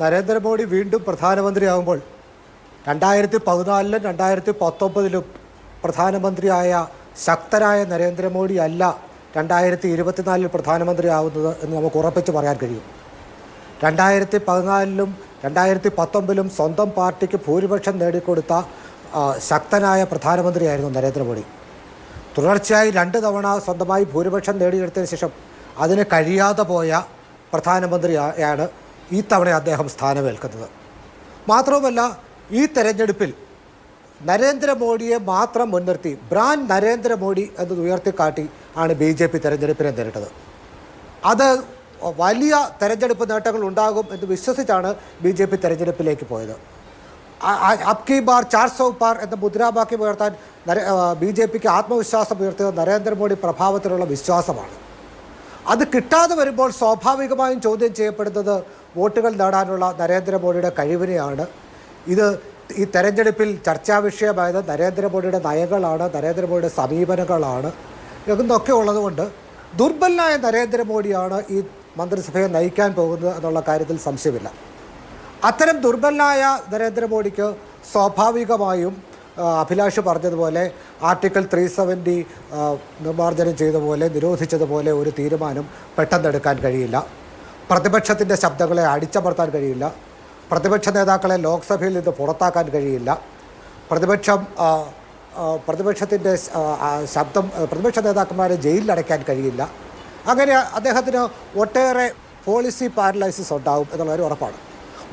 നരേന്ദ്രമോദി വീണ്ടും പ്രധാനമന്ത്രിയാകുമ്പോൾ 2014-ലും 2019-ലും പ്രധാനമന്ത്രിയായ ശക്തനായ നരേന്ദ്രമോദി അല്ല 2024-ൽ പ്രധാനമന്ത്രിയാവുന്നത് എന്ന് നമുക്ക് ഉറപ്പിച്ച് പറയാൻ കഴിയും. 2014-ലും 2019-ലും സ്വന്തം പാർട്ടിക്ക് ഭൂരിപക്ഷം നേടിക്കൊടുത്ത ശക്തനായ പ്രധാനമന്ത്രിയായിരുന്നു നരേന്ദ്രമോദി. തുടർച്ചയായി 2 തവണ സ്വന്തമായി ഭൂരിപക്ഷം നേടിയെടുത്തതിന് ശേഷം അതിന് കഴിയാതെ പോയ പ്രധാനമന്ത്രിയാണ് ഈ തവണ അദ്ദേഹം സ്ഥാനമേൽക്കുന്നത്. മാത്രവുമല്ല, ഈ തെരഞ്ഞെടുപ്പിൽ നരേന്ദ്രമോദിയെ മാത്രം മുൻനിർത്തി ബ്രാൻഡ് നരേന്ദ്രമോദി എന്നത് ഉയർത്തിക്കാട്ടി ആണ് BJP തെരഞ്ഞെടുപ്പിനെ നേരിട്ടത്. അത് വലിയ തെരഞ്ഞെടുപ്പ് നേട്ടങ്ങൾ ഉണ്ടാകും എന്ന് വിശ്വസിച്ചാണ് BJP തെരഞ്ഞെടുപ്പിലേക്ക് പോയത്. അബ്കി ബാർ 400 പാർ എന്ന മുദ്രാവാക്യം ഉയർത്താൻ BJPക്ക് ആത്മവിശ്വാസം ഉയർത്തിയത് നരേന്ദ്രമോദി പ്രഭാവത്തിലുള്ള വിശ്വാസമാണ്. അത് കിട്ടാതെ വരുമ്പോൾ സ്വാഭാവികമായും ചോദ്യം ചെയ്യപ്പെടുന്നത് വോട്ടുകൾ നേടാനുള്ള നരേന്ദ്രമോദിയുടെ കഴിവിനെയാണ്. ഈ തെരഞ്ഞെടുപ്പിൽ ചർച്ചാ വിഷയമായത് നരേന്ദ്രമോദിയുടെ നയങ്ങളാണ്, നരേന്ദ്രമോദിയുടെ സമീപനങ്ങളാണ് എന്നൊക്കെ ഉള്ളതുകൊണ്ട് ദുർബലനായ നരേന്ദ്രമോദിയാണ് ഈ മന്ത്രിസഭയെ നയിക്കാൻ പോകുന്നത് എന്നുള്ള കാര്യത്തിൽ സംശയമില്ല. അത്തരം ദുർബലനായ നരേന്ദ്രമോദിക്ക് സ്വാഭാവികമായും അഭിലാഷ് പറഞ്ഞതുപോലെ ആർട്ടിക്കിൾ 370 നിർമ്മാർജ്ജനം ചെയ്തതുപോലെ നിരോധിച്ചതുപോലെ ഒരു തീരുമാനം പെട്ടെന്നെടുക്കാൻ കഴിയില്ല. പ്രതിപക്ഷത്തിൻ്റെ ശബ്ദങ്ങളെ അടിച്ചമർത്താൻ കഴിയില്ല. പ്രതിപക്ഷ നേതാക്കളെ ലോക്സഭയിൽ നിന്ന് പുറത്താക്കാൻ കഴിയില്ല. പ്രതിപക്ഷത്തിൻ്റെ ശബ്ദം പ്രതിപക്ഷ നേതാക്കന്മാരെ ജയിലിലടയ്ക്കാൻ കഴിയില്ല. അങ്ങനെ അദ്ദേഹത്തിന് ഒട്ടേറെ പോളിസി പാരലൈസിസ് ഉണ്ടാകും എന്നുള്ളൊരു ഉറപ്പാണ്.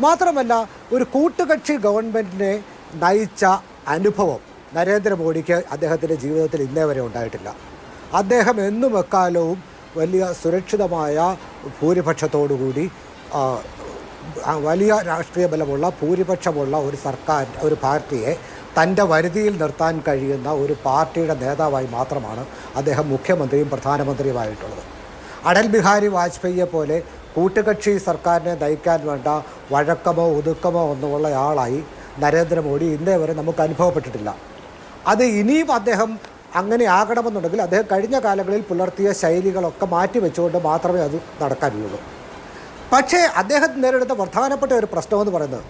മാത്രമല്ല, ഒരു കൂട്ടുകക്ഷി ഗവൺമെൻറ്റിനെ നയിച്ച അനുഭവം നരേന്ദ്രമോദിക്ക് അദ്ദേഹത്തിൻ്റെ ജീവിതത്തിൽ ഇന്നേ വരെ ഉണ്ടായിട്ടില്ല. അദ്ദേഹം എന്നും എക്കാലവും വലിയ സുരക്ഷിതമായ ഭൂരിപക്ഷത്തോടുകൂടി വലിയ രാഷ്ട്രീയ ബലമുള്ള ഭൂരിപക്ഷമുള്ള ഒരു പാർട്ടിയെ തൻ്റെ വരുതിയിൽ നിർത്താൻ കഴിയുന്ന ഒരു പാർട്ടിയുടെ നേതാവായി മാത്രമാണ് അദ്ദേഹം മുഖ്യമന്ത്രിയും പ്രധാനമന്ത്രിയുമായിട്ടുള്ളത്. അടൽ ബിഹാരി വാജ്പേയിയെ പോലെ കൂട്ടുകക്ഷി സർക്കാരിനെ നയിക്കാൻ വേണ്ട വഴക്കമോ ഒതുക്കമോ ഒന്നുമുള്ള ആളായി നരേന്ദ്രമോദി ഇന്നേ വരെ നമുക്ക് അനുഭവപ്പെട്ടിട്ടില്ല. അത് ഇനിയും അദ്ദേഹം അങ്ങനെ ആകണമെന്നുണ്ടെങ്കിൽ അദ്ദേഹം കഴിഞ്ഞ കാലങ്ങളിൽ പുലർത്തിയ ശൈലികളൊക്കെ മാറ്റിവെച്ചുകൊണ്ട് മാത്രമേ അത് നടക്കാൻ കഴിയുള്ളൂ. പക്ഷേ അദ്ദേഹം നേരിടുന്ന പ്രധാനപ്പെട്ട ഒരു പ്രശ്നമെന്ന് പറയുന്നത്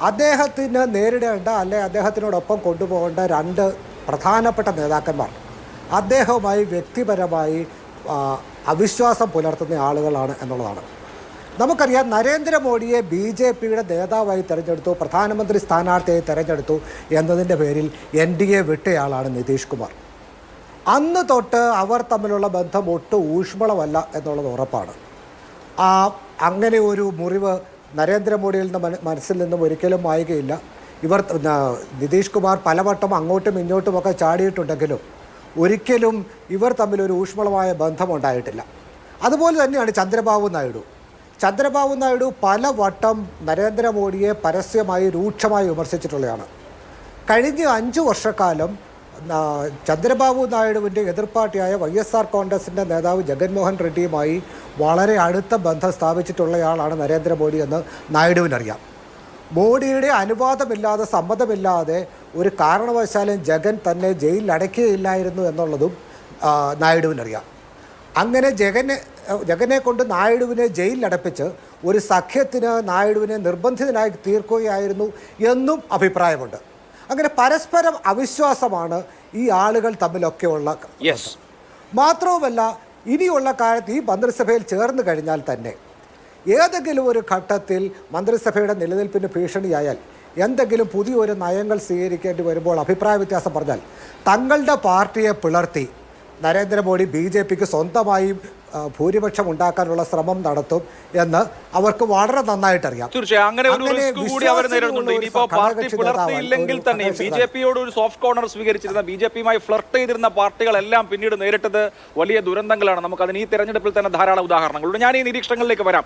അദ്ദേഹത്തിന് നേരിടേണ്ട അദ്ദേഹത്തിനോടൊപ്പം കൊണ്ടുപോകേണ്ട 2 പ്രധാനപ്പെട്ട നേതാക്കന്മാർ അദ്ദേഹവുമായി വ്യക്തിപരമായി അവിശ്വാസം പുലർത്തുന്ന ആളുകളാണ് എന്നുള്ളതാണ്. നമുക്കറിയാം, നരേന്ദ്രമോദിയെ BJPയുടെ നേതാവായി തിരഞ്ഞെടുത്തു, പ്രധാനമന്ത്രി സ്ഥാനാർത്ഥിയായി തിരഞ്ഞെടുത്തു എന്നതിൻ്റെ പേരിൽ NDA വിട്ടയാളാണ് നിതീഷ് കുമാർ. അന്ന് തൊട്ട് അവർ തമ്മിലുള്ള ബന്ധം ഒട്ടും ഊഷ്മളമല്ല എന്നുള്ളത് ഉറപ്പാണ്. അങ്ങനെ ഒരു മുറിവ് നരേന്ദ്രമോദിയിൽ നിന്ന് മനസ്സിൽ നിന്നും ഒരിക്കലും മായുകയില്ല. നിതീഷ് കുമാർ പലവട്ടം അങ്ങോട്ടും ഇങ്ങോട്ടുമൊക്കെ ചാടിയിട്ടുണ്ടെങ്കിലും ഒരിക്കലും ഇവർ തമ്മിലൊരു ഊഷ്മളമായ ബന്ധമുണ്ടായിട്ടില്ല. അതുപോലെ തന്നെയാണ് ചന്ദ്രബാബു നായിഡു പലവട്ടം നരേന്ദ്രമോദിയെ പരസ്യമായി രൂക്ഷമായി വിമർശിച്ചിട്ടുള്ളതാണ്. കഴിഞ്ഞ 5 വർഷക്കാലം ചന്ദ്രബാബു നായിഡുവിൻ്റെ എതിർപ്പാർട്ടിയായ YSR കോൺഗ്രസിൻ്റെ നേതാവ് ജഗൻമോഹൻ റെഡ്ഡിയുമായി വളരെ അടുത്ത ബന്ധം സ്ഥാപിച്ചിട്ടുള്ളയാളാണ് നരേന്ദ്രമോദി എന്ന് നായിഡുവിനറിയാം. മോഡിയുടെ അനുവാദമില്ലാതെ സമ്മതമില്ലാതെ ഒരു കാരണവശാലും ജഗൻ തന്നെ ജയിലിൽ അടയ്ക്കുകയില്ലായിരുന്നു എന്നുള്ളതും നായിഡുവിനറിയാം. അങ്ങനെ ജഗനെ കൊണ്ട് നായിഡുവിനെ ജയിലിലടപ്പിച്ച് ഒരു സഖ്യത്തിന് നായിഡുവിനെ നിർബന്ധിതനായി തീർക്കുകയായിരുന്നു എന്നും അഭിപ്രായമുണ്ട്. അങ്ങനെ പരസ്പരം അവിശ്വാസമാണ് ഈ ആളുകൾ തമ്മിലൊക്കെയുള്ള. മാത്രവുമല്ല, ഇനിയുള്ള കാലത്ത് ഈ മന്ത്രിസഭയിൽ ചേർന്ന് കഴിഞ്ഞാൽ തന്നെ ഏതെങ്കിലും ഒരു ഘട്ടത്തിൽ മന്ത്രിസഭയുടെ നിലനിൽപ്പിന് ഭീഷണിയായാൽ എന്തെങ്കിലും പുതിയൊരു നയങ്ങൾ സ്വീകരിക്കേണ്ടി വരുമ്പോൾ അഭിപ്രായ വ്യത്യാസം പറഞ്ഞാൽ തങ്ങളുടെ പാർട്ടിയെ പിളർത്തി നരേന്ദ്രമോദി BJPക്ക് സ്വന്തമായി ഭൂരിപക്ഷം ഉണ്ടാക്കാനുള്ള ശ്രമം നടത്തും എന്ന് അവർക്ക് വളരെ നന്നായിട്ടറിയാം. തീർച്ചയായും അങ്ങനെ ഒരു റിസ്ക് കൂടി അവർ നേരിടുന്നുണ്ട്. ഇനിയിപ്പോ പാർട്ടി പുലർത്തിയില്ലെങ്കിൽ തന്നെ BJPയോട് ഒരു സോഫ്റ്റ് കോർണർ സ്വീകരിച്ചിരുന്ന BJPയുമായി ഫ്ലർട്ട് ചെയ്തിരുന്ന പാർട്ടികളെല്ലാം പിന്നീട് നേരിട്ടത് വലിയ ദുരന്തങ്ങളാണ്. നമുക്കതിന് ഈ തെരഞ്ഞെടുപ്പിൽ തന്നെ ധാരാളം ഉദാഹരണങ്ങളുണ്ട്. ഞാൻ ഈ നിരീക്ഷണങ്ങളിലേക്ക് വരാം.